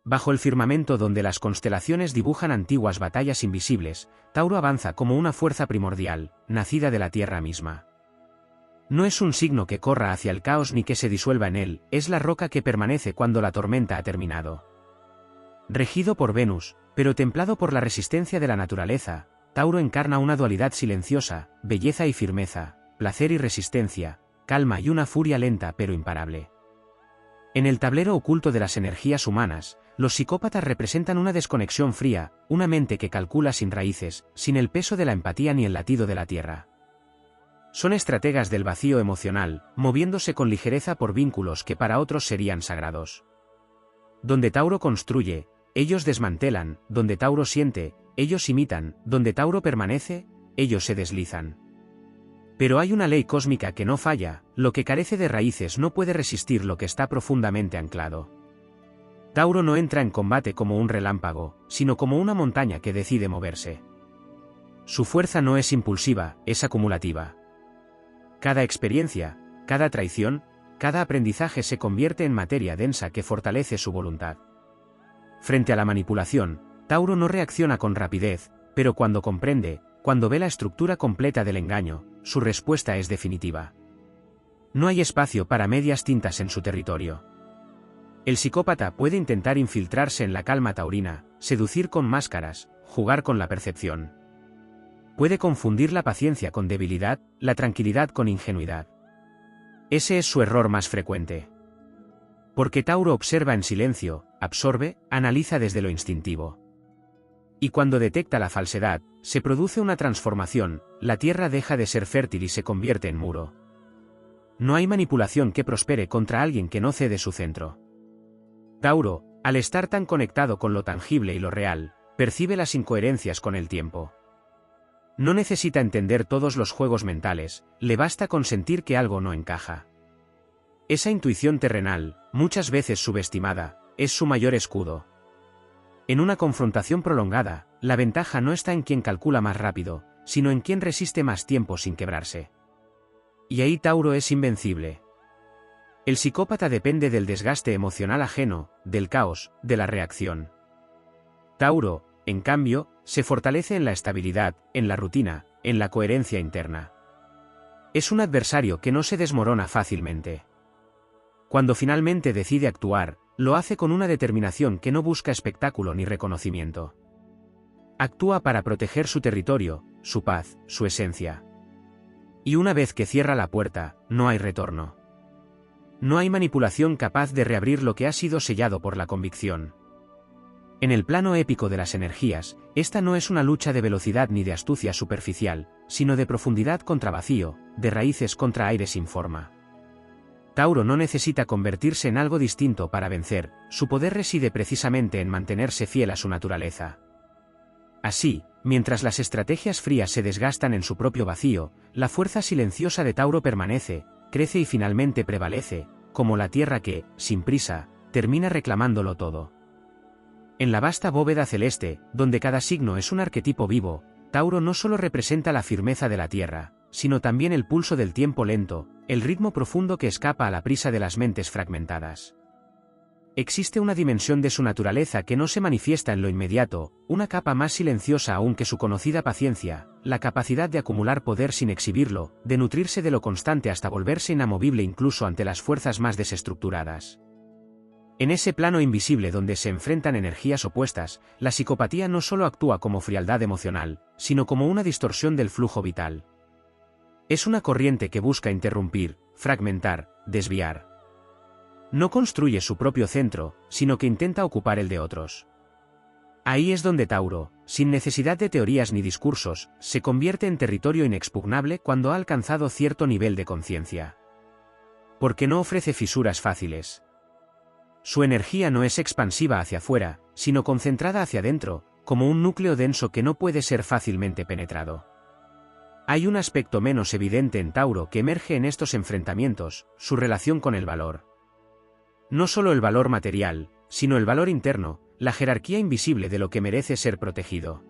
Bajo el firmamento donde las constelaciones dibujan antiguas batallas invisibles, Tauro avanza como una fuerza primordial, nacida de la Tierra misma. No es un signo que corra hacia el caos ni que se disuelva en él, es la roca que permanece cuando la tormenta ha terminado. Regido por Venus, pero templado por la resistencia de la naturaleza, Tauro encarna una dualidad silenciosa, belleza y firmeza, placer y resistencia, calma y una furia lenta pero imparable. En el tablero oculto de las energías humanas, los psicópatas representan una desconexión fría, una mente que calcula sin raíces, sin el peso de la empatía ni el latido de la tierra. Son estrategas del vacío emocional, moviéndose con ligereza por vínculos que para otros serían sagrados. Donde Tauro construye, ellos desmantelan; donde Tauro siente, ellos imitan; donde Tauro permanece, ellos se deslizan. Pero hay una ley cósmica que no falla: lo que carece de raíces no puede resistir lo que está profundamente anclado. Tauro no entra en combate como un relámpago, sino como una montaña que decide moverse. Su fuerza no es impulsiva, es acumulativa. Cada experiencia, cada traición, cada aprendizaje se convierte en materia densa que fortalece su voluntad. Frente a la manipulación, Tauro no reacciona con rapidez, pero cuando comprende, cuando ve la estructura completa del engaño, su respuesta es definitiva. No hay espacio para medias tintas en su territorio. El psicópata puede intentar infiltrarse en la calma taurina, seducir con máscaras, jugar con la percepción. Puede confundir la paciencia con debilidad, la tranquilidad con ingenuidad. Ese es su error más frecuente. Porque Tauro observa en silencio, absorbe, analiza desde lo instintivo. Y cuando detecta la falsedad, se produce una transformación: la tierra deja de ser fértil y se convierte en muro. No hay manipulación que prospere contra alguien que no cede su centro. Tauro, al estar tan conectado con lo tangible y lo real, percibe las incoherencias con el tiempo. No necesita entender todos los juegos mentales, le basta con sentir que algo no encaja. Esa intuición terrenal, muchas veces subestimada, es su mayor escudo. En una confrontación prolongada, la ventaja no está en quien calcula más rápido, sino en quien resiste más tiempo sin quebrarse. Y ahí Tauro es invencible. El psicópata depende del desgaste emocional ajeno, del caos, de la reacción. Tauro, en cambio, se fortalece en la estabilidad, en la rutina, en la coherencia interna. Es un adversario que no se desmorona fácilmente. Cuando finalmente decide actuar, lo hace con una determinación que no busca espectáculo ni reconocimiento. Actúa para proteger su territorio, su paz, su esencia. Y una vez que cierra la puerta, no hay retorno. No hay manipulación capaz de reabrir lo que ha sido sellado por la convicción. En el plano épico de las energías, esta no es una lucha de velocidad ni de astucia superficial, sino de profundidad contra vacío, de raíces contra aire sin forma. Tauro no necesita convertirse en algo distinto para vencer, su poder reside precisamente en mantenerse fiel a su naturaleza. Así, mientras las estrategias frías se desgastan en su propio vacío, la fuerza silenciosa de Tauro permanece, crece y finalmente prevalece, como la tierra que, sin prisa, termina reclamándolo todo. En la vasta bóveda celeste, donde cada signo es un arquetipo vivo, Tauro no solo representa la firmeza de la tierra, sino también el pulso del tiempo lento, el ritmo profundo que escapa a la prisa de las mentes fragmentadas. Existe una dimensión de su naturaleza que no se manifiesta en lo inmediato, una capa más silenciosa aún que su conocida paciencia, la capacidad de acumular poder sin exhibirlo, de nutrirse de lo constante hasta volverse inamovible incluso ante las fuerzas más desestructuradas. En ese plano invisible donde se enfrentan energías opuestas, la psicopatía no solo actúa como frialdad emocional, sino como una distorsión del flujo vital. Es una corriente que busca interrumpir, fragmentar, desviar. No construye su propio centro, sino que intenta ocupar el de otros. Ahí es donde Tauro, sin necesidad de teorías ni discursos, se convierte en territorio inexpugnable cuando ha alcanzado cierto nivel de conciencia. Porque no ofrece fisuras fáciles. Su energía no es expansiva hacia afuera, sino concentrada hacia adentro, como un núcleo denso que no puede ser fácilmente penetrado. Hay un aspecto menos evidente en Tauro que emerge en estos enfrentamientos: su relación con el valor. No solo el valor material, sino el valor interno, la jerarquía invisible de lo que merece ser protegido.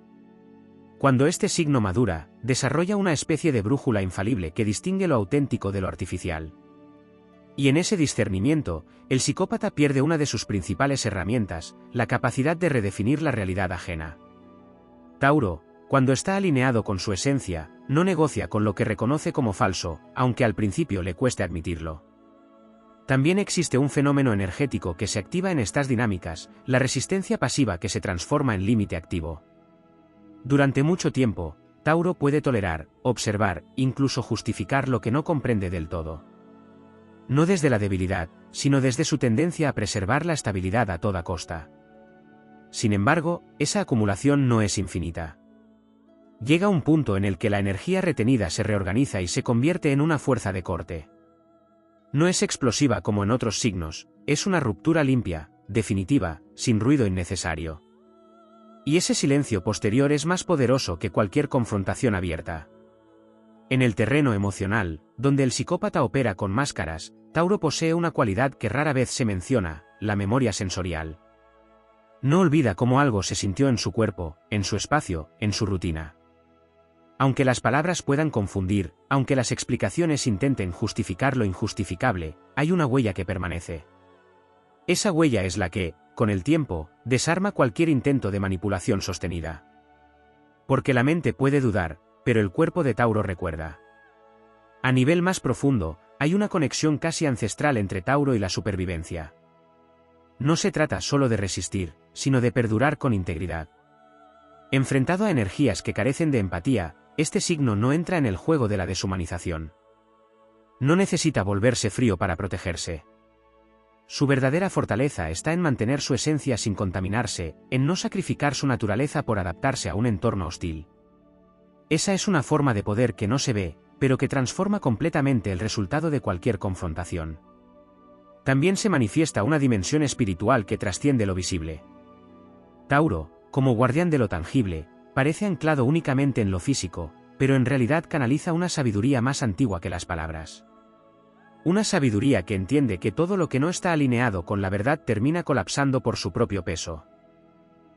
Cuando este signo madura, desarrolla una especie de brújula infalible que distingue lo auténtico de lo artificial. Y en ese discernimiento, el psicópata pierde una de sus principales herramientas, la capacidad de redefinir la realidad ajena. Tauro, cuando está alineado con su esencia, no negocia con lo que reconoce como falso, aunque al principio le cueste admitirlo. También existe un fenómeno energético que se activa en estas dinámicas, la resistencia pasiva que se transforma en límite activo. Durante mucho tiempo, Tauro puede tolerar, observar, incluso justificar lo que no comprende del todo. No desde la debilidad, sino desde su tendencia a preservar la estabilidad a toda costa. Sin embargo, esa acumulación no es infinita. Llega un punto en el que la energía retenida se reorganiza y se convierte en una fuerza de corte. No es explosiva como en otros signos, es una ruptura limpia, definitiva, sin ruido innecesario. Y ese silencio posterior es más poderoso que cualquier confrontación abierta. En el terreno emocional, donde el psicópata opera con máscaras, Tauro posee una cualidad que rara vez se menciona, la memoria sensorial. No olvida cómo algo se sintió en su cuerpo, en su espacio, en su rutina. Aunque las palabras puedan confundir, aunque las explicaciones intenten justificar lo injustificable, hay una huella que permanece. Esa huella es la que, con el tiempo, desarma cualquier intento de manipulación sostenida. Porque la mente puede dudar, pero el cuerpo de Tauro recuerda. A nivel más profundo, hay una conexión casi ancestral entre Tauro y la supervivencia. No se trata solo de resistir, sino de perdurar con integridad. Enfrentado a energías que carecen de empatía, este signo no entra en el juego de la deshumanización. No necesita volverse frío para protegerse. Su verdadera fortaleza está en mantener su esencia sin contaminarse, en no sacrificar su naturaleza por adaptarse a un entorno hostil. Esa es una forma de poder que no se ve, pero que transforma completamente el resultado de cualquier confrontación. También se manifiesta una dimensión espiritual que trasciende lo visible. Tauro, como guardián de lo tangible, parece anclado únicamente en lo físico, pero en realidad canaliza una sabiduría más antigua que las palabras. Una sabiduría que entiende que todo lo que no está alineado con la verdad termina colapsando por su propio peso.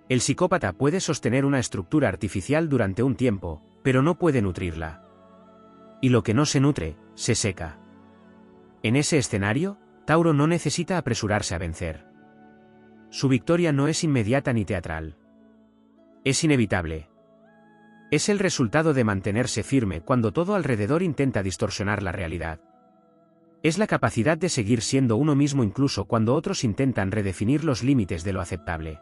El psicópata puede sostener una estructura artificial durante un tiempo, pero no puede nutrirla. Y lo que no se nutre, se seca. En ese escenario, Tauro no necesita apresurarse a vencer. Su victoria no es inmediata ni teatral. Es inevitable. Es el resultado de mantenerse firme cuando todo alrededor intenta distorsionar la realidad. Es la capacidad de seguir siendo uno mismo incluso cuando otros intentan redefinir los límites de lo aceptable.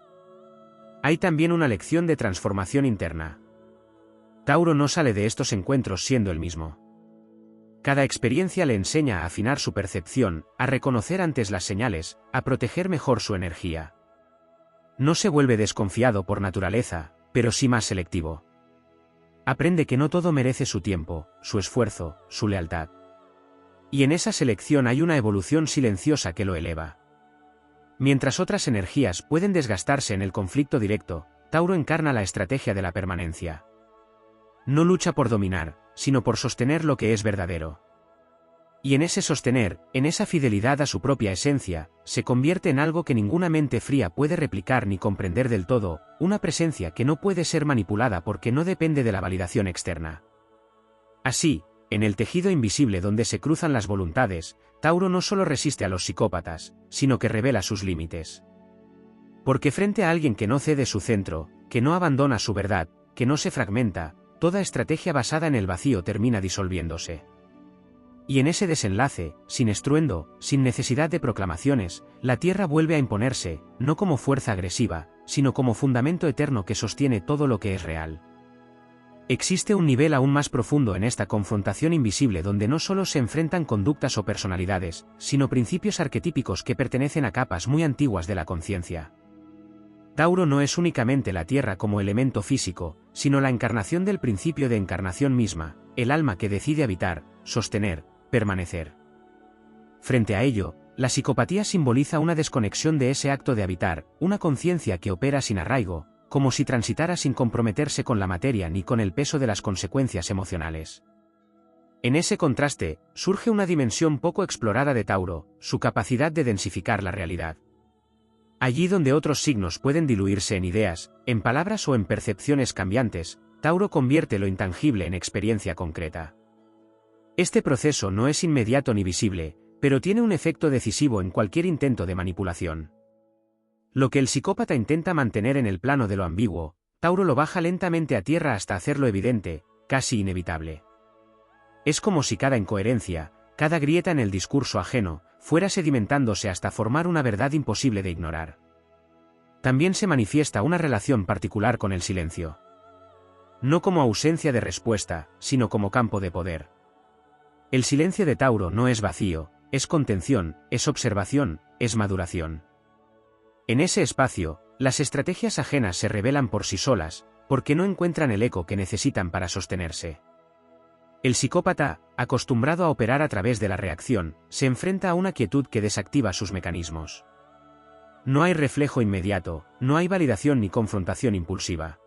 Hay también una lección de transformación interna. Tauro no sale de estos encuentros siendo el mismo. Cada experiencia le enseña a afinar su percepción, a reconocer antes las señales, a proteger mejor su energía. No se vuelve desconfiado por naturaleza, pero sí más selectivo. Aprende que no todo merece su tiempo, su esfuerzo, su lealtad. Y en esa selección hay una evolución silenciosa que lo eleva. Mientras otras energías pueden desgastarse en el conflicto directo, Tauro encarna la estrategia de la permanencia. No lucha por dominar, sino por sostener lo que es verdadero. Y en ese sostener, en esa fidelidad a su propia esencia, se convierte en algo que ninguna mente fría puede replicar ni comprender del todo, una presencia que no puede ser manipulada porque no depende de la validación externa. Así, en el tejido invisible donde se cruzan las voluntades, Tauro no solo resiste a los psicópatas, sino que revela sus límites. Porque frente a alguien que no cede su centro, que no abandona su verdad, que no se fragmenta, toda estrategia basada en el vacío termina disolviéndose. Y en ese desenlace, sin estruendo, sin necesidad de proclamaciones, la Tierra vuelve a imponerse, no como fuerza agresiva, sino como fundamento eterno que sostiene todo lo que es real. Existe un nivel aún más profundo en esta confrontación invisible donde no solo se enfrentan conductas o personalidades, sino principios arquetípicos que pertenecen a capas muy antiguas de la conciencia. Tauro no es únicamente la Tierra como elemento físico, sino la encarnación del principio de encarnación misma, el alma que decide habitar, sostener, permanecer. Frente a ello, la psicopatía simboliza una desconexión de ese acto de habitar, una conciencia que opera sin arraigo, como si transitara sin comprometerse con la materia ni con el peso de las consecuencias emocionales. En ese contraste, surge una dimensión poco explorada de Tauro, su capacidad de densificar la realidad. Allí donde otros signos pueden diluirse en ideas, en palabras o en percepciones cambiantes, Tauro convierte lo intangible en experiencia concreta. Este proceso no es inmediato ni visible, pero tiene un efecto decisivo en cualquier intento de manipulación. Lo que el psicópata intenta mantener en el plano de lo ambiguo, Tauro lo baja lentamente a tierra hasta hacerlo evidente, casi inevitable. Es como si cada incoherencia, cada grieta en el discurso ajeno, fuera sedimentándose hasta formar una verdad imposible de ignorar. También se manifiesta una relación particular con el silencio. No como ausencia de respuesta, sino como campo de poder. El silencio de Tauro no es vacío, es contención, es observación, es maduración. En ese espacio, las estrategias ajenas se revelan por sí solas, porque no encuentran el eco que necesitan para sostenerse. El psicópata, acostumbrado a operar a través de la reacción, se enfrenta a una quietud que desactiva sus mecanismos. No hay reflejo inmediato, no hay validación ni confrontación impulsiva.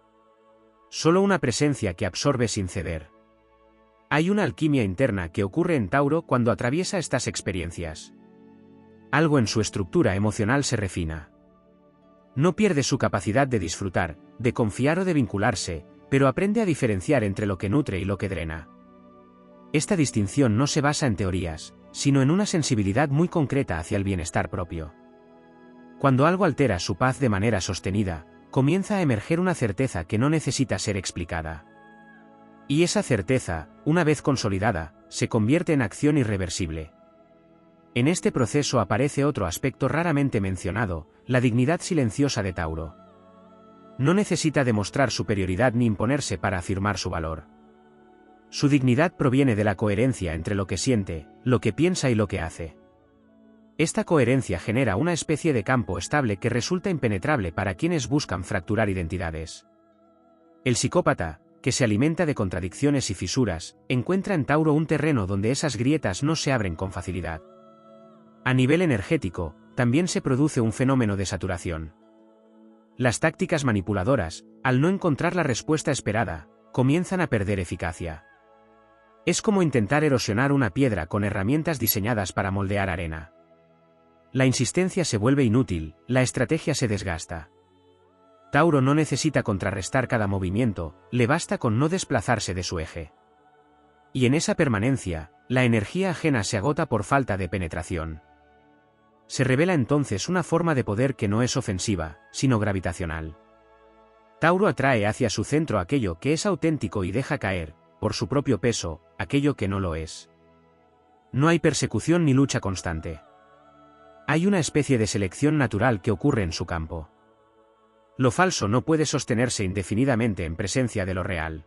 Solo una presencia que absorbe sin ceder. Hay una alquimia interna que ocurre en Tauro cuando atraviesa estas experiencias. Algo en su estructura emocional se refina. No pierde su capacidad de disfrutar, de confiar o de vincularse, pero aprende a diferenciar entre lo que nutre y lo que drena. Esta distinción no se basa en teorías, sino en una sensibilidad muy concreta hacia el bienestar propio. Cuando algo altera su paz de manera sostenida, comienza a emerger una certeza que no necesita ser explicada. Y esa certeza, una vez consolidada, se convierte en acción irreversible. En este proceso aparece otro aspecto raramente mencionado, la dignidad silenciosa de Tauro. No necesita demostrar superioridad ni imponerse para afirmar su valor. Su dignidad proviene de la coherencia entre lo que siente, lo que piensa y lo que hace. Esta coherencia genera una especie de campo estable que resulta impenetrable para quienes buscan fracturar identidades. El psicópata, que se alimenta de contradicciones y fisuras, encuentra en Tauro un terreno donde esas grietas no se abren con facilidad. A nivel energético, también se produce un fenómeno de saturación. Las tácticas manipuladoras, al no encontrar la respuesta esperada, comienzan a perder eficacia. Es como intentar erosionar una piedra con herramientas diseñadas para moldear arena. La insistencia se vuelve inútil, la estrategia se desgasta. Tauro no necesita contrarrestar cada movimiento, le basta con no desplazarse de su eje. Y en esa permanencia, la energía ajena se agota por falta de penetración. Se revela entonces una forma de poder que no es ofensiva, sino gravitacional. Tauro atrae hacia su centro aquello que es auténtico y deja caer, por su propio peso, aquello que no lo es. No hay persecución ni lucha constante. Hay una especie de selección natural que ocurre en su campo. Lo falso no puede sostenerse indefinidamente en presencia de lo real.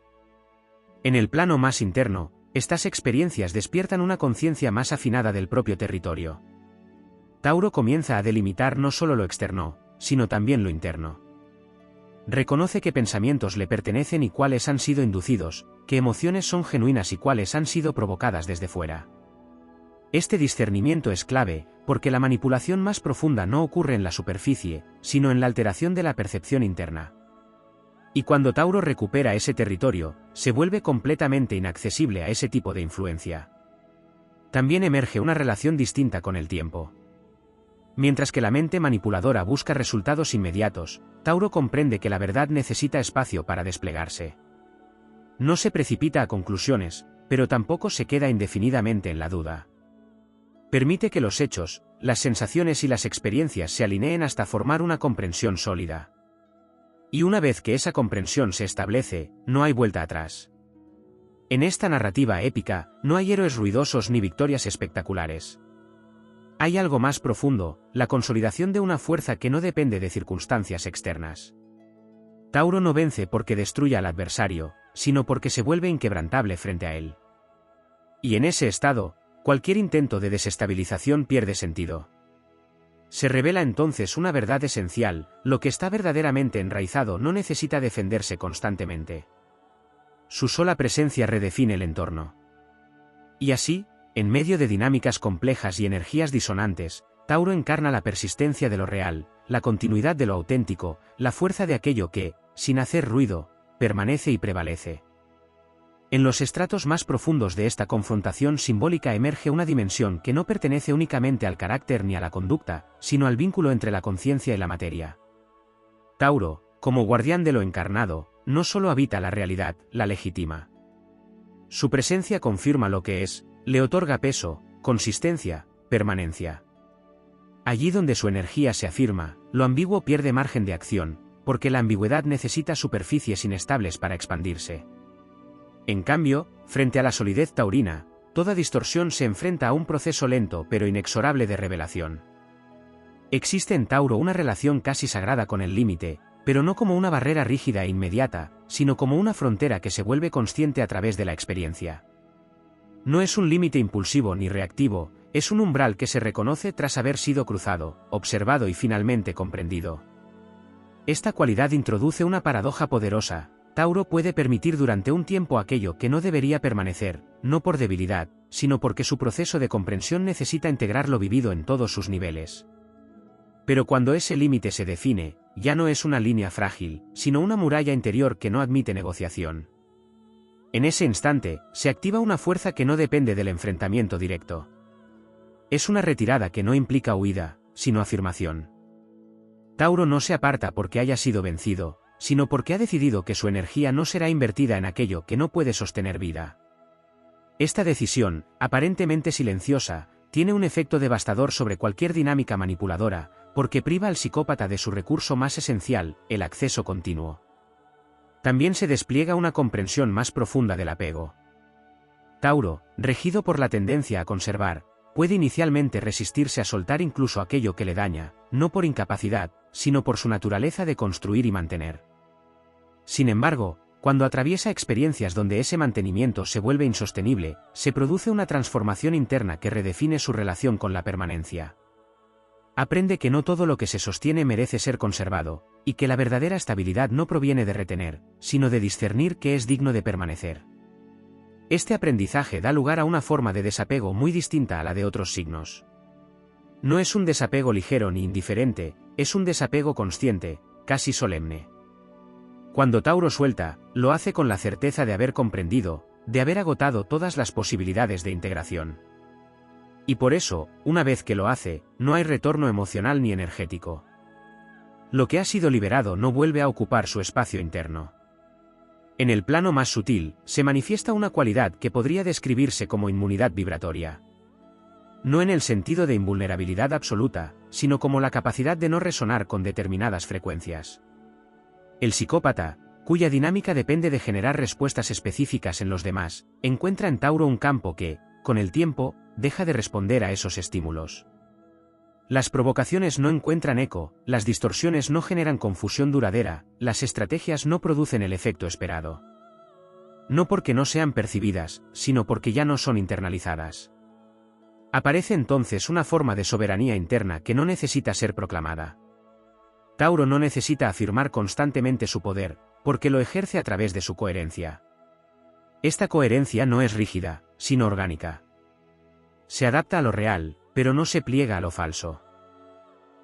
En el plano más interno, estas experiencias despiertan una conciencia más afinada del propio territorio. Tauro comienza a delimitar no solo lo externo, sino también lo interno. Reconoce qué pensamientos le pertenecen y cuáles han sido inducidos, qué emociones son genuinas y cuáles han sido provocadas desde fuera. Este discernimiento es clave, porque la manipulación más profunda no ocurre en la superficie, sino en la alteración de la percepción interna. Y cuando Tauro recupera ese territorio, se vuelve completamente inaccesible a ese tipo de influencia. También emerge una relación distinta con el tiempo. Mientras que la mente manipuladora busca resultados inmediatos, Tauro comprende que la verdad necesita espacio para desplegarse. No se precipita a conclusiones, pero tampoco se queda indefinidamente en la duda. Permite que los hechos, las sensaciones y las experiencias se alineen hasta formar una comprensión sólida. Y una vez que esa comprensión se establece, no hay vuelta atrás. En esta narrativa épica, no hay héroes ruidosos ni victorias espectaculares. Hay algo más profundo, la consolidación de una fuerza que no depende de circunstancias externas. Tauro no vence porque destruya al adversario, sino porque se vuelve inquebrantable frente a él. Y en ese estado, cualquier intento de desestabilización pierde sentido. Se revela entonces una verdad esencial, lo que está verdaderamente enraizado no necesita defenderse constantemente. Su sola presencia redefine el entorno. Y así, en medio de dinámicas complejas y energías disonantes, Tauro encarna la persistencia de lo real, la continuidad de lo auténtico, la fuerza de aquello que, sin hacer ruido, permanece y prevalece. En los estratos más profundos de esta confrontación simbólica emerge una dimensión que no pertenece únicamente al carácter ni a la conducta, sino al vínculo entre la conciencia y la materia. Tauro, como guardián de lo encarnado, no solo habita la realidad, la legitima. Su presencia confirma lo que es, le otorga peso, consistencia, permanencia. Allí donde su energía se afirma, lo ambiguo pierde margen de acción, porque la ambigüedad necesita superficies inestables para expandirse. En cambio, frente a la solidez taurina, toda distorsión se enfrenta a un proceso lento pero inexorable de revelación. Existe en Tauro una relación casi sagrada con el límite, pero no como una barrera rígida e inmediata, sino como una frontera que se vuelve consciente a través de la experiencia. No es un límite impulsivo ni reactivo, es un umbral que se reconoce tras haber sido cruzado, observado y finalmente comprendido. Esta cualidad introduce una paradoja poderosa. Tauro puede permitir durante un tiempo aquello que no debería permanecer, no por debilidad, sino porque su proceso de comprensión necesita integrar lo vivido en todos sus niveles. Pero cuando ese límite se define, ya no es una línea frágil, sino una muralla interior que no admite negociación. En ese instante, se activa una fuerza que no depende del enfrentamiento directo. Es una retirada que no implica huida, sino afirmación. Tauro no se aparta porque haya sido vencido, sino porque ha decidido que su energía no será invertida en aquello que no puede sostener vida. Esta decisión, aparentemente silenciosa, tiene un efecto devastador sobre cualquier dinámica manipuladora, porque priva al psicópata de su recurso más esencial, el acceso continuo. También se despliega una comprensión más profunda del apego. Tauro, regido por la tendencia a conservar, puede inicialmente resistirse a soltar incluso aquello que le daña, no por incapacidad, sino por su naturaleza de construir y mantener. Sin embargo, cuando atraviesa experiencias donde ese mantenimiento se vuelve insostenible, se produce una transformación interna que redefine su relación con la permanencia. Aprende que no todo lo que se sostiene merece ser conservado, y que la verdadera estabilidad no proviene de retener, sino de discernir qué es digno de permanecer. Este aprendizaje da lugar a una forma de desapego muy distinta a la de otros signos. No es un desapego ligero ni indiferente, es un desapego consciente, casi solemne. Cuando Tauro suelta, lo hace con la certeza de haber comprendido, de haber agotado todas las posibilidades de integración. Y por eso, una vez que lo hace, no hay retorno emocional ni energético. Lo que ha sido liberado no vuelve a ocupar su espacio interno. En el plano más sutil, se manifiesta una cualidad que podría describirse como inmunidad vibratoria. No en el sentido de invulnerabilidad absoluta, sino como la capacidad de no resonar con determinadas frecuencias. El psicópata, cuya dinámica depende de generar respuestas específicas en los demás, encuentra en Tauro un campo que, con el tiempo, deja de responder a esos estímulos. Las provocaciones no encuentran eco, las distorsiones no generan confusión duradera, las estrategias no producen el efecto esperado. No porque no sean percibidas, sino porque ya no son internalizadas. Aparece entonces una forma de soberanía interna que no necesita ser proclamada. Tauro no necesita afirmar constantemente su poder, porque lo ejerce a través de su coherencia. Esta coherencia no es rígida, sino orgánica. Se adapta a lo real, pero no se pliega a lo falso.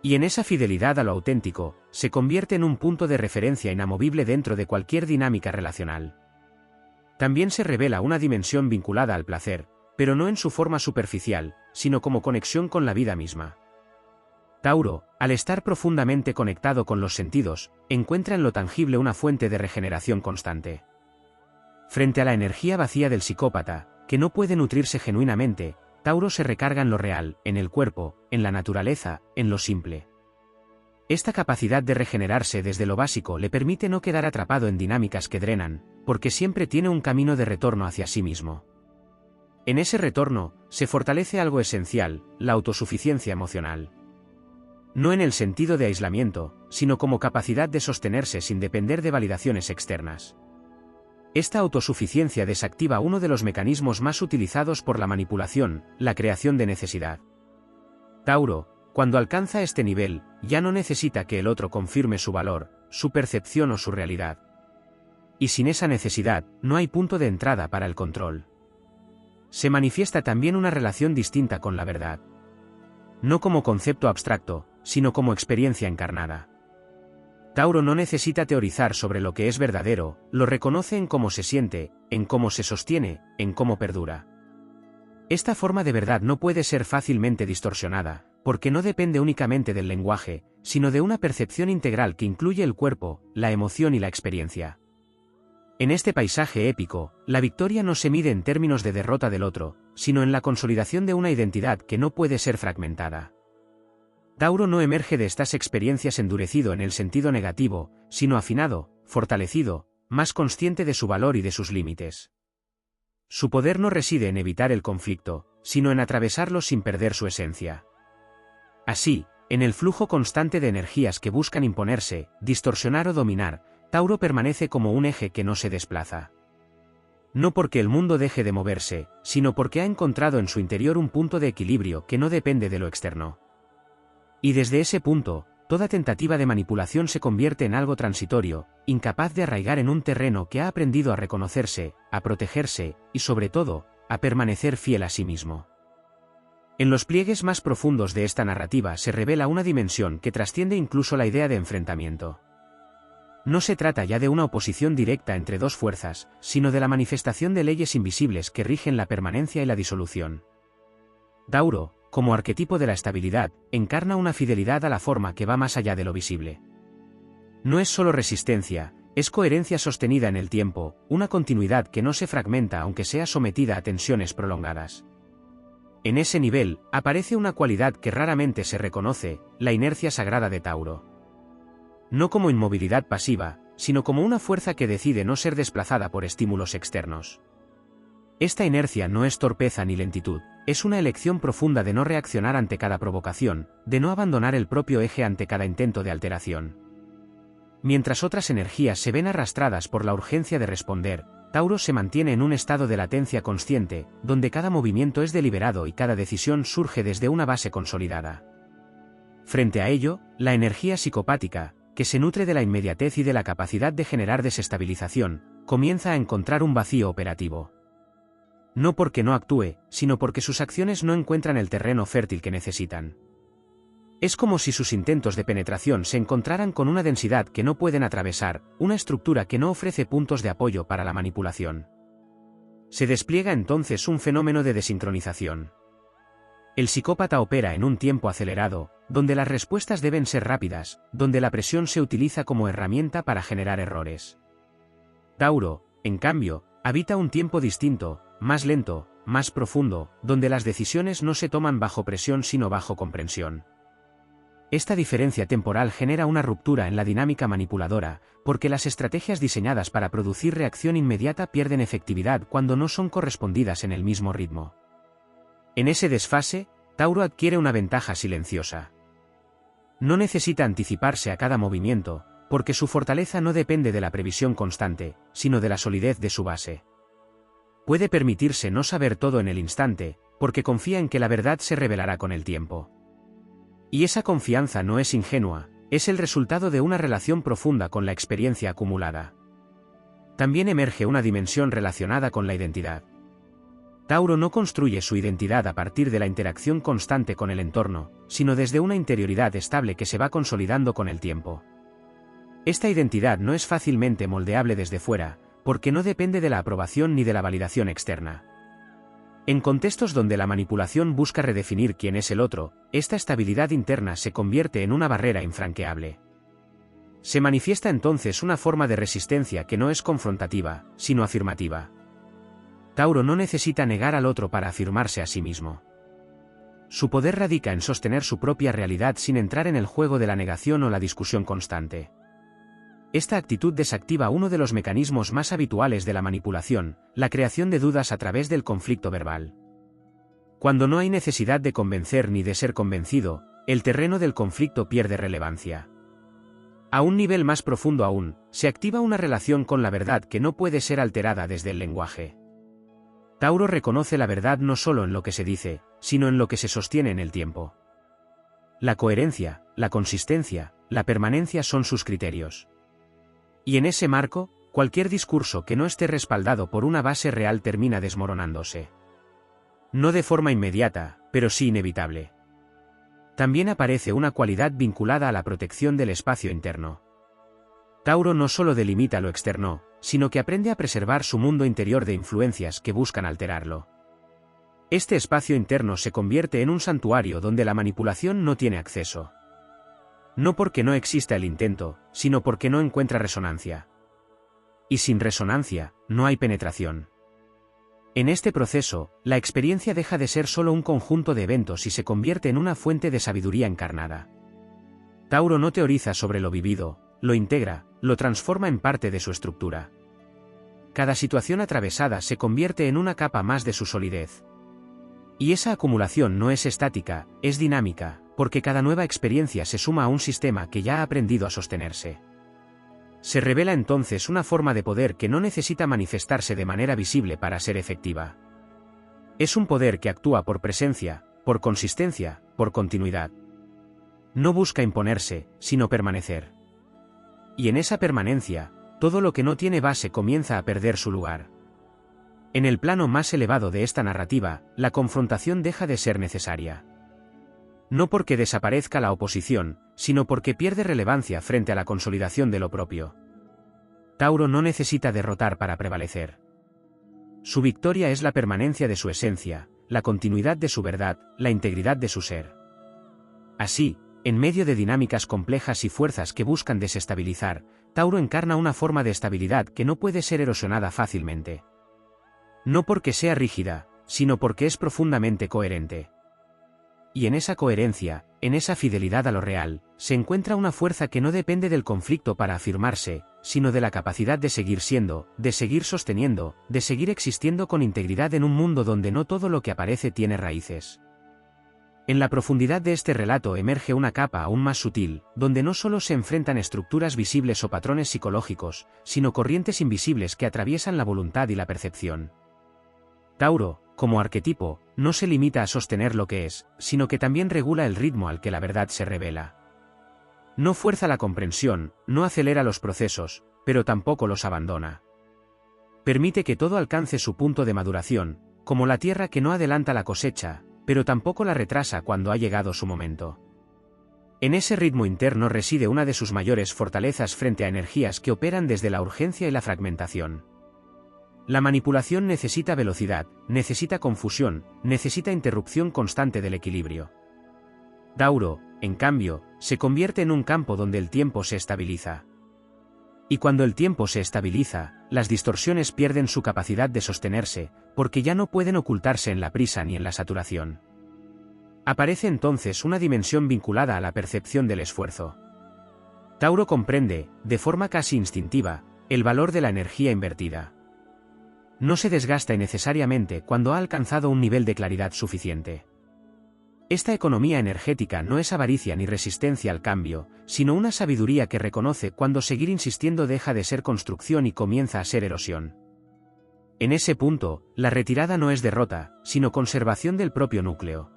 Y en esa fidelidad a lo auténtico, se convierte en un punto de referencia inamovible dentro de cualquier dinámica relacional. También se revela una dimensión vinculada al placer, pero no en su forma superficial, sino como conexión con la vida misma. Tauro, al estar profundamente conectado con los sentidos, encuentra en lo tangible una fuente de regeneración constante. Frente a la energía vacía del psicópata, que no puede nutrirse genuinamente, Tauro se recarga en lo real, en el cuerpo, en la naturaleza, en lo simple. Esta capacidad de regenerarse desde lo básico le permite no quedar atrapado en dinámicas que drenan, porque siempre tiene un camino de retorno hacia sí mismo. En ese retorno, se fortalece algo esencial, la autosuficiencia emocional. No en el sentido de aislamiento, sino como capacidad de sostenerse sin depender de validaciones externas. Esta autosuficiencia desactiva uno de los mecanismos más utilizados por la manipulación, la creación de necesidad. Tauro, cuando alcanza este nivel, ya no necesita que el otro confirme su valor, su percepción o su realidad. Y sin esa necesidad, no hay punto de entrada para el control. Se manifiesta también una relación distinta con la verdad. No como concepto abstracto, sino como experiencia encarnada. Tauro no necesita teorizar sobre lo que es verdadero, lo reconoce en cómo se siente, en cómo se sostiene, en cómo perdura. Esta forma de verdad no puede ser fácilmente distorsionada, porque no depende únicamente del lenguaje, sino de una percepción integral que incluye el cuerpo, la emoción y la experiencia. En este paisaje épico, la victoria no se mide en términos de derrota del otro, sino en la consolidación de una identidad que no puede ser fragmentada. Tauro no emerge de estas experiencias endurecido en el sentido negativo, sino afinado, fortalecido, más consciente de su valor y de sus límites. Su poder no reside en evitar el conflicto, sino en atravesarlo sin perder su esencia. Así, en el flujo constante de energías que buscan imponerse, distorsionar o dominar, Tauro permanece como un eje que no se desplaza. No porque el mundo deje de moverse, sino porque ha encontrado en su interior un punto de equilibrio que no depende de lo externo. Y desde ese punto, toda tentativa de manipulación se convierte en algo transitorio, incapaz de arraigar en un terreno que ha aprendido a reconocerse, a protegerse, y sobre todo, a permanecer fiel a sí mismo. En los pliegues más profundos de esta narrativa se revela una dimensión que trasciende incluso la idea de enfrentamiento. No se trata ya de una oposición directa entre dos fuerzas, sino de la manifestación de leyes invisibles que rigen la permanencia y la disolución. Tauro, como arquetipo de la estabilidad, encarna una fidelidad a la forma que va más allá de lo visible. No es solo resistencia, es coherencia sostenida en el tiempo, una continuidad que no se fragmenta aunque sea sometida a tensiones prolongadas. En ese nivel, aparece una cualidad que raramente se reconoce, la inercia sagrada de Tauro. No como inmovilidad pasiva, sino como una fuerza que decide no ser desplazada por estímulos externos. Esta inercia no es torpeza ni lentitud, es una elección profunda de no reaccionar ante cada provocación, de no abandonar el propio eje ante cada intento de alteración. Mientras otras energías se ven arrastradas por la urgencia de responder, Tauro se mantiene en un estado de latencia consciente, donde cada movimiento es deliberado y cada decisión surge desde una base consolidada. Frente a ello, la energía psicopática, que se nutre de la inmediatez y de la capacidad de generar desestabilización, comienza a encontrar un vacío operativo. No porque no actúe, sino porque sus acciones no encuentran el terreno fértil que necesitan. Es como si sus intentos de penetración se encontraran con una densidad que no pueden atravesar, una estructura que no ofrece puntos de apoyo para la manipulación. Se despliega entonces un fenómeno de desincronización. El psicópata opera en un tiempo acelerado, donde las respuestas deben ser rápidas, donde la presión se utiliza como herramienta para generar errores. Tauro, en cambio, habita un tiempo distinto, más lento, más profundo, donde las decisiones no se toman bajo presión sino bajo comprensión. Esta diferencia temporal genera una ruptura en la dinámica manipuladora, porque las estrategias diseñadas para producir reacción inmediata pierden efectividad cuando no son correspondidas en el mismo ritmo. En ese desfase, Tauro adquiere una ventaja silenciosa. No necesita anticiparse a cada movimiento, porque su fortaleza no depende de la previsión constante, sino de la solidez de su base. Puede permitirse no saber todo en el instante, porque confía en que la verdad se revelará con el tiempo. Y esa confianza no es ingenua, es el resultado de una relación profunda con la experiencia acumulada. También emerge una dimensión relacionada con la identidad. Tauro no construye su identidad a partir de la interacción constante con el entorno, sino desde una interioridad estable que se va consolidando con el tiempo. Esta identidad no es fácilmente moldeable desde fuera, porque no depende de la aprobación ni de la validación externa. En contextos donde la manipulación busca redefinir quién es el otro, esta estabilidad interna se convierte en una barrera infranqueable. Se manifiesta entonces una forma de resistencia que no es confrontativa, sino afirmativa. Tauro no necesita negar al otro para afirmarse a sí mismo. Su poder radica en sostener su propia realidad sin entrar en el juego de la negación o la discusión constante. Esta actitud desactiva uno de los mecanismos más habituales de la manipulación, la creación de dudas a través del conflicto verbal. Cuando no hay necesidad de convencer ni de ser convencido, el terreno del conflicto pierde relevancia. A un nivel más profundo aún, se activa una relación con la verdad que no puede ser alterada desde el lenguaje. Tauro reconoce la verdad no solo en lo que se dice, sino en lo que se sostiene en el tiempo. La coherencia, la consistencia, la permanencia son sus criterios. Y en ese marco, cualquier discurso que no esté respaldado por una base real termina desmoronándose. No de forma inmediata, pero sí inevitable. También aparece una cualidad vinculada a la protección del espacio interno. Tauro no solo delimita lo externo, sino que aprende a preservar su mundo interior de influencias que buscan alterarlo. Este espacio interno se convierte en un santuario donde la manipulación no tiene acceso. No porque no exista el intento, sino porque no encuentra resonancia. Y sin resonancia, no hay penetración. En este proceso, la experiencia deja de ser solo un conjunto de eventos y se convierte en una fuente de sabiduría encarnada. Tauro no teoriza sobre lo vivido, lo integra, lo transforma en parte de su estructura. Cada situación atravesada se convierte en una capa más de su solidez. Y esa acumulación no es estática, es dinámica, porque cada nueva experiencia se suma a un sistema que ya ha aprendido a sostenerse. Se revela entonces una forma de poder que no necesita manifestarse de manera visible para ser efectiva. Es un poder que actúa por presencia, por consistencia, por continuidad. No busca imponerse, sino permanecer. Y en esa permanencia, todo lo que no tiene base comienza a perder su lugar. En el plano más elevado de esta narrativa, la confrontación deja de ser necesaria. No porque desaparezca la oposición, sino porque pierde relevancia frente a la consolidación de lo propio. Tauro no necesita derrotar para prevalecer. Su victoria es la permanencia de su esencia, la continuidad de su verdad, la integridad de su ser. Así, en medio de dinámicas complejas y fuerzas que buscan desestabilizar, Tauro encarna una forma de estabilidad que no puede ser erosionada fácilmente. No porque sea rígida, sino porque es profundamente coherente. Y en esa coherencia, en esa fidelidad a lo real, se encuentra una fuerza que no depende del conflicto para afirmarse, sino de la capacidad de seguir siendo, de seguir sosteniendo, de seguir existiendo con integridad en un mundo donde no todo lo que aparece tiene raíces. En la profundidad de este relato emerge una capa aún más sutil, donde no solo se enfrentan estructuras visibles o patrones psicológicos, sino corrientes invisibles que atraviesan la voluntad y la percepción. Tauro, como arquetipo, no se limita a sostener lo que es, sino que también regula el ritmo al que la verdad se revela. No fuerza la comprensión, no acelera los procesos, pero tampoco los abandona. Permite que todo alcance su punto de maduración, como la tierra que no adelanta la cosecha, pero tampoco la retrasa cuando ha llegado su momento. En ese ritmo interno reside una de sus mayores fortalezas frente a energías que operan desde la urgencia y la fragmentación. La manipulación necesita velocidad, necesita confusión, necesita interrupción constante del equilibrio. Tauro, en cambio, se convierte en un campo donde el tiempo se estabiliza. Y cuando el tiempo se estabiliza, las distorsiones pierden su capacidad de sostenerse, porque ya no pueden ocultarse en la prisa ni en la saturación. Aparece entonces una dimensión vinculada a la percepción del esfuerzo. Tauro comprende, de forma casi instintiva, el valor de la energía invertida. No se desgasta innecesariamente cuando ha alcanzado un nivel de claridad suficiente. Esta economía energética no es avaricia ni resistencia al cambio, sino una sabiduría que reconoce cuando seguir insistiendo deja de ser construcción y comienza a ser erosión. En ese punto, la retirada no es derrota, sino conservación del propio núcleo.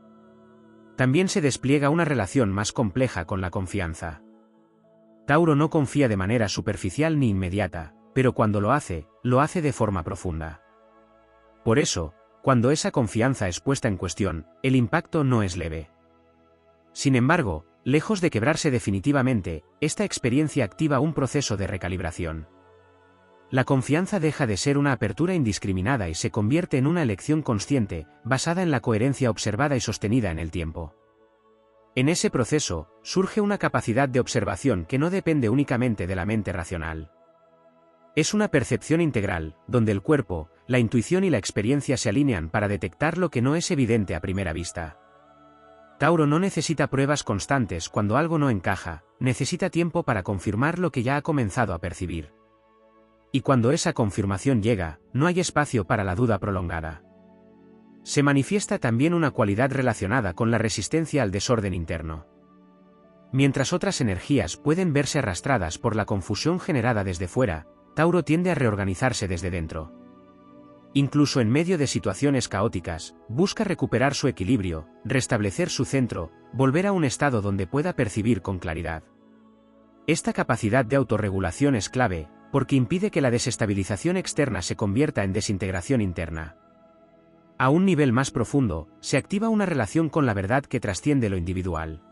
También se despliega una relación más compleja con la confianza. Tauro no confía de manera superficial ni inmediata, pero cuando lo hace de forma profunda. Por eso, cuando esa confianza es puesta en cuestión, el impacto no es leve. Sin embargo, lejos de quebrarse definitivamente, esta experiencia activa un proceso de recalibración. La confianza deja de ser una apertura indiscriminada y se convierte en una elección consciente, basada en la coherencia observada y sostenida en el tiempo. En ese proceso, surge una capacidad de observación que no depende únicamente de la mente racional. Es una percepción integral, donde el cuerpo, la intuición y la experiencia se alinean para detectar lo que no es evidente a primera vista. Tauro no necesita pruebas constantes cuando algo no encaja, necesita tiempo para confirmar lo que ya ha comenzado a percibir. Y cuando esa confirmación llega, no hay espacio para la duda prolongada. Se manifiesta también una cualidad relacionada con la resistencia al desorden interno. Mientras otras energías pueden verse arrastradas por la confusión generada desde fuera, Tauro tiende a reorganizarse desde dentro. Incluso en medio de situaciones caóticas, busca recuperar su equilibrio, restablecer su centro, volver a un estado donde pueda percibir con claridad. Esta capacidad de autorregulación es clave, porque impide que la desestabilización externa se convierta en desintegración interna. A un nivel más profundo, se activa una relación con la verdad que trasciende lo individual.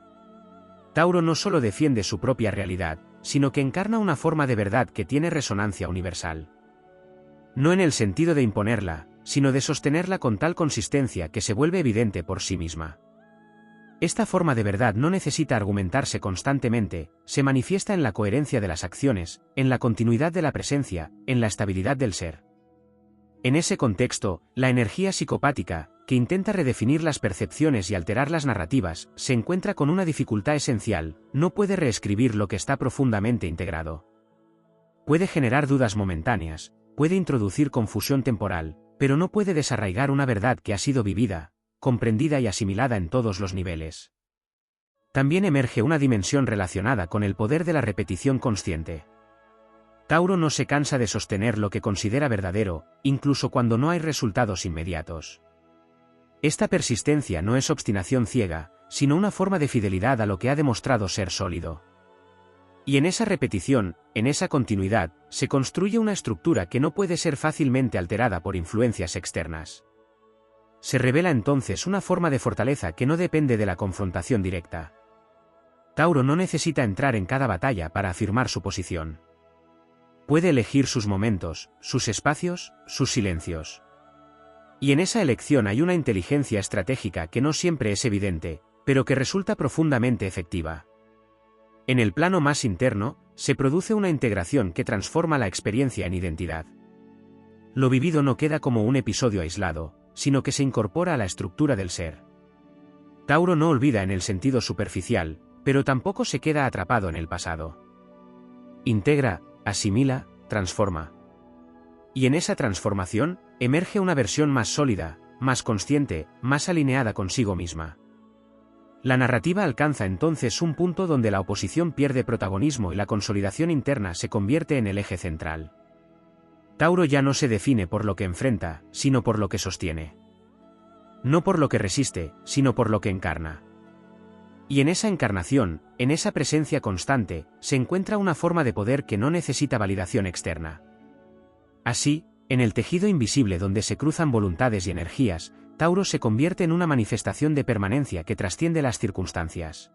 Tauro no solo defiende su propia realidad, sino que encarna una forma de verdad que tiene resonancia universal. No en el sentido de imponerla, sino de sostenerla con tal consistencia que se vuelve evidente por sí misma. Esta forma de verdad no necesita argumentarse constantemente, se manifiesta en la coherencia de las acciones, en la continuidad de la presencia, en la estabilidad del ser. En ese contexto, la energía psicopática, que intenta redefinir las percepciones y alterar las narrativas, se encuentra con una dificultad esencial: no puede reescribir lo que está profundamente integrado. Puede generar dudas momentáneas, puede introducir confusión temporal, pero no puede desarraigar una verdad que ha sido vivida, comprendida y asimilada en todos los niveles. También emerge una dimensión relacionada con el poder de la repetición consciente. Tauro no se cansa de sostener lo que considera verdadero, incluso cuando no hay resultados inmediatos. Esta persistencia no es obstinación ciega, sino una forma de fidelidad a lo que ha demostrado ser sólido. Y en esa repetición, en esa continuidad, se construye una estructura que no puede ser fácilmente alterada por influencias externas. Se revela entonces una forma de fortaleza que no depende de la confrontación directa. Tauro no necesita entrar en cada batalla para afirmar su posición. Puede elegir sus momentos, sus espacios, sus silencios. Y en esa elección hay una inteligencia estratégica que no siempre es evidente, pero que resulta profundamente efectiva. En el plano más interno, se produce una integración que transforma la experiencia en identidad. Lo vivido no queda como un episodio aislado, sino que se incorpora a la estructura del ser. Tauro no olvida en el sentido superficial, pero tampoco se queda atrapado en el pasado. Integra, asimila, transforma. Y en esa transformación, emerge una versión más sólida, más consciente, más alineada consigo misma. La narrativa alcanza entonces un punto donde la oposición pierde protagonismo y la consolidación interna se convierte en el eje central. Tauro ya no se define por lo que enfrenta, sino por lo que sostiene. No por lo que resiste, sino por lo que encarna. Y en esa encarnación, en esa presencia constante, se encuentra una forma de poder que no necesita validación externa. Así, en el tejido invisible donde se cruzan voluntades y energías, Tauro se convierte en una manifestación de permanencia que trasciende las circunstancias.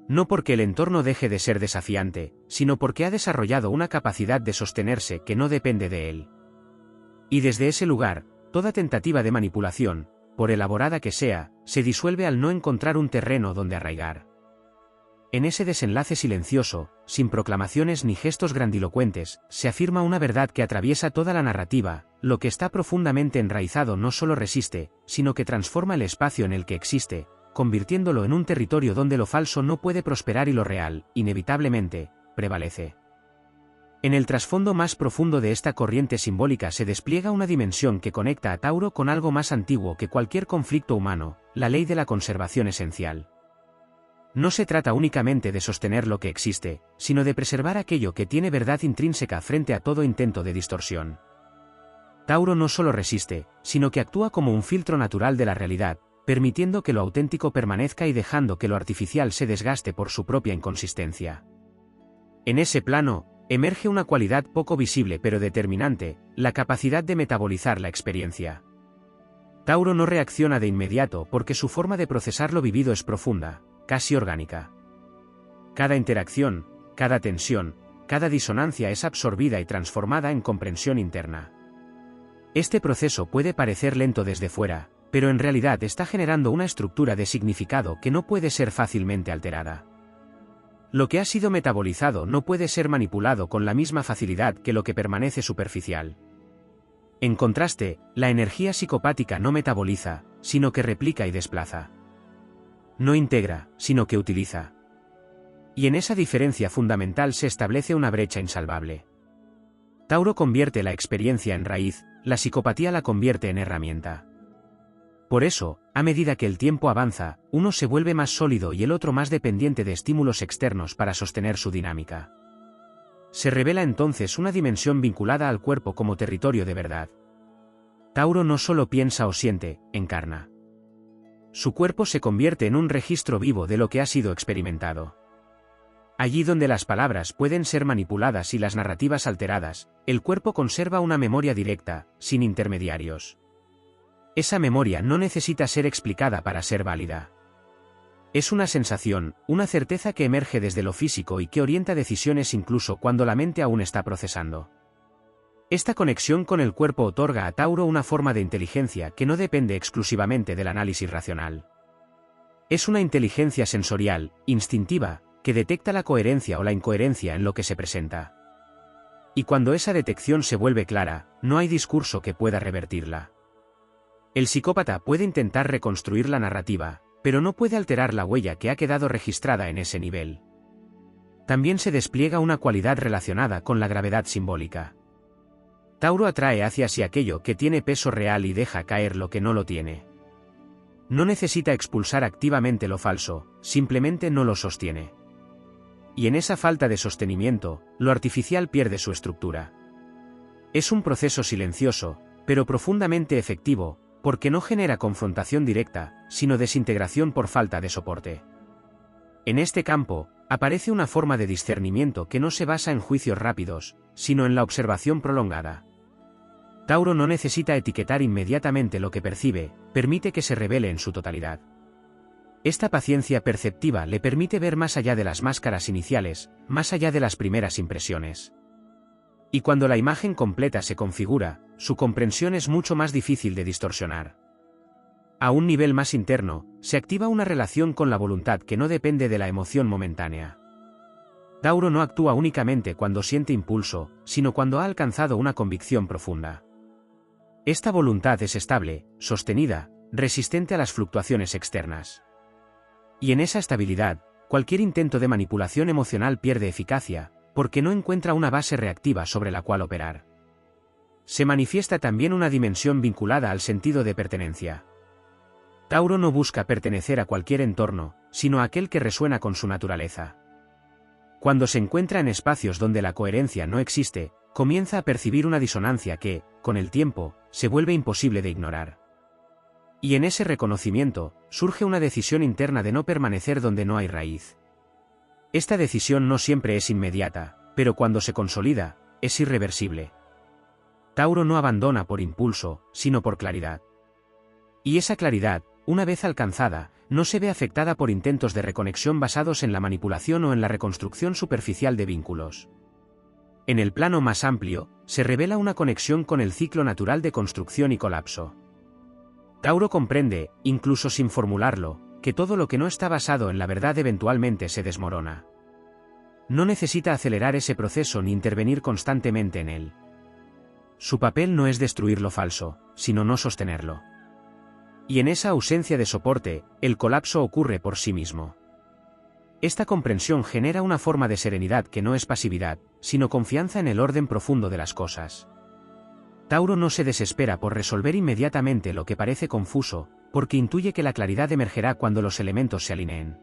No porque el entorno deje de ser desafiante, sino porque ha desarrollado una capacidad de sostenerse que no depende de él. Y desde ese lugar, toda tentativa de manipulación, por elaborada que sea, se disuelve al no encontrar un terreno donde arraigar. En ese desenlace silencioso, sin proclamaciones ni gestos grandilocuentes, se afirma una verdad que atraviesa toda la narrativa: lo que está profundamente enraizado no solo resiste, sino que transforma el espacio en el que existe, convirtiéndolo en un territorio donde lo falso no puede prosperar y lo real, inevitablemente, prevalece. En el trasfondo más profundo de esta corriente simbólica se despliega una dimensión que conecta a Tauro con algo más antiguo que cualquier conflicto humano: la ley de la conservación esencial. No se trata únicamente de sostener lo que existe, sino de preservar aquello que tiene verdad intrínseca frente a todo intento de distorsión. Tauro no solo resiste, sino que actúa como un filtro natural de la realidad, permitiendo que lo auténtico permanezca y dejando que lo artificial se desgaste por su propia inconsistencia. En ese plano, emerge una cualidad poco visible pero determinante: la capacidad de metabolizar la experiencia. Tauro no reacciona de inmediato porque su forma de procesar lo vivido es profunda, casi orgánica. Cada interacción, cada tensión, cada disonancia es absorbida y transformada en comprensión interna. Este proceso puede parecer lento desde fuera, pero en realidad está generando una estructura de significado que no puede ser fácilmente alterada. Lo que ha sido metabolizado no puede ser manipulado con la misma facilidad que lo que permanece superficial. En contraste, la energía psicopática no metaboliza, sino que replica y desplaza. No integra, sino que utiliza. Y en esa diferencia fundamental se establece una brecha insalvable. Tauro convierte la experiencia en raíz, la psicopatía la convierte en herramienta. Por eso, a medida que el tiempo avanza, uno se vuelve más sólido y el otro más dependiente de estímulos externos para sostener su dinámica. Se revela entonces una dimensión vinculada al cuerpo como territorio de verdad. Tauro no solo piensa o siente, encarna. Su cuerpo se convierte en un registro vivo de lo que ha sido experimentado. Allí donde las palabras pueden ser manipuladas y las narrativas alteradas, el cuerpo conserva una memoria directa, sin intermediarios. Esa memoria no necesita ser explicada para ser válida. Es una sensación, una certeza que emerge desde lo físico y que orienta decisiones incluso cuando la mente aún está procesando. Esta conexión con el cuerpo otorga a Tauro una forma de inteligencia que no depende exclusivamente del análisis racional. Es una inteligencia sensorial, instintiva, que detecta la coherencia o la incoherencia en lo que se presenta. Y cuando esa detección se vuelve clara, no hay discurso que pueda revertirla. El psicópata puede intentar reconstruir la narrativa, pero no puede alterar la huella que ha quedado registrada en ese nivel. También se despliega una cualidad relacionada con la gravedad simbólica. Tauro atrae hacia sí aquello que tiene peso real y deja caer lo que no lo tiene. No necesita expulsar activamente lo falso, simplemente no lo sostiene. Y en esa falta de sostenimiento, lo artificial pierde su estructura. Es un proceso silencioso, pero profundamente efectivo, porque no genera confrontación directa, sino desintegración por falta de soporte. En este campo, aparece una forma de discernimiento que no se basa en juicios rápidos, sino en la observación prolongada. Tauro no necesita etiquetar inmediatamente lo que percibe, permite que se revele en su totalidad. Esta paciencia perceptiva le permite ver más allá de las máscaras iniciales, más allá de las primeras impresiones. Y cuando la imagen completa se configura, su comprensión es mucho más difícil de distorsionar. A un nivel más interno, se activa una relación con la voluntad que no depende de la emoción momentánea. Tauro no actúa únicamente cuando siente impulso, sino cuando ha alcanzado una convicción profunda. Esta voluntad es estable, sostenida, resistente a las fluctuaciones externas. Y en esa estabilidad, cualquier intento de manipulación emocional pierde eficacia, porque no encuentra una base reactiva sobre la cual operar. Se manifiesta también una dimensión vinculada al sentido de pertenencia. Tauro no busca pertenecer a cualquier entorno, sino a aquel que resuena con su naturaleza. Cuando se encuentra en espacios donde la coherencia no existe, comienza a percibir una disonancia que, con el tiempo, se vuelve imposible de ignorar. Y en ese reconocimiento, surge una decisión interna de no permanecer donde no hay raíz. Esta decisión no siempre es inmediata, pero cuando se consolida, es irreversible. Tauro no abandona por impulso, sino por claridad. Y esa claridad, una vez alcanzada, no se ve afectada por intentos de reconexión basados en la manipulación o en la reconstrucción superficial de vínculos. En el plano más amplio, se revela una conexión con el ciclo natural de construcción y colapso. Tauro comprende, incluso sin formularlo, que todo lo que no está basado en la verdad eventualmente se desmorona. No necesita acelerar ese proceso ni intervenir constantemente en él. Su papel no es destruir lo falso, sino no sostenerlo. Y en esa ausencia de soporte, el colapso ocurre por sí mismo. Esta comprensión genera una forma de serenidad que no es pasividad, sino confianza en el orden profundo de las cosas. Tauro no se desespera por resolver inmediatamente lo que parece confuso, porque intuye que la claridad emergerá cuando los elementos se alineen.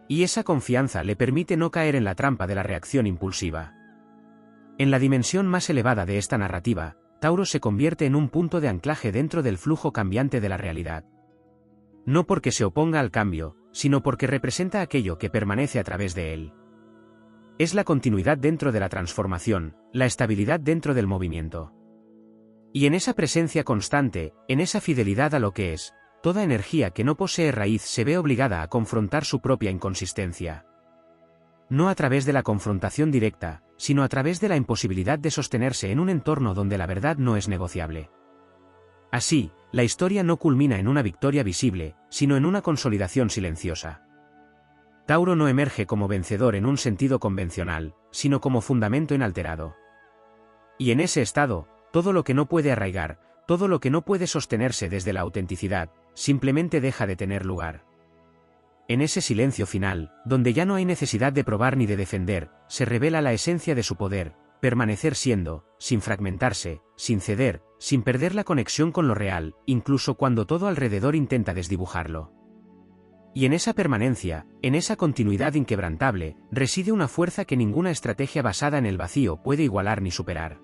Y esa confianza le permite no caer en la trampa de la reacción impulsiva. En la dimensión más elevada de esta narrativa, Tauro se convierte en un punto de anclaje dentro del flujo cambiante de la realidad. No porque se oponga al cambio, sino porque representa aquello que permanece a través de él. Es la continuidad dentro de la transformación, la estabilidad dentro del movimiento. Y en esa presencia constante, en esa fidelidad a lo que es, toda energía que no posee raíz se ve obligada a confrontar su propia inconsistencia. No a través de la confrontación directa, sino a través de la imposibilidad de sostenerse en un entorno donde la verdad no es negociable. Así, la historia no culmina en una victoria visible, sino en una consolidación silenciosa. Tauro no emerge como vencedor en un sentido convencional, sino como fundamento inalterado. Y en ese estado, todo lo que no puede arraigar, todo lo que no puede sostenerse desde la autenticidad, simplemente deja de tener lugar. En ese silencio final, donde ya no hay necesidad de probar ni de defender, se revela la esencia de su poder, permanecer siendo, sin fragmentarse, sin ceder, sin perder la conexión con lo real, incluso cuando todo alrededor intenta desdibujarlo. Y en esa permanencia, en esa continuidad inquebrantable, reside una fuerza que ninguna estrategia basada en el vacío puede igualar ni superar.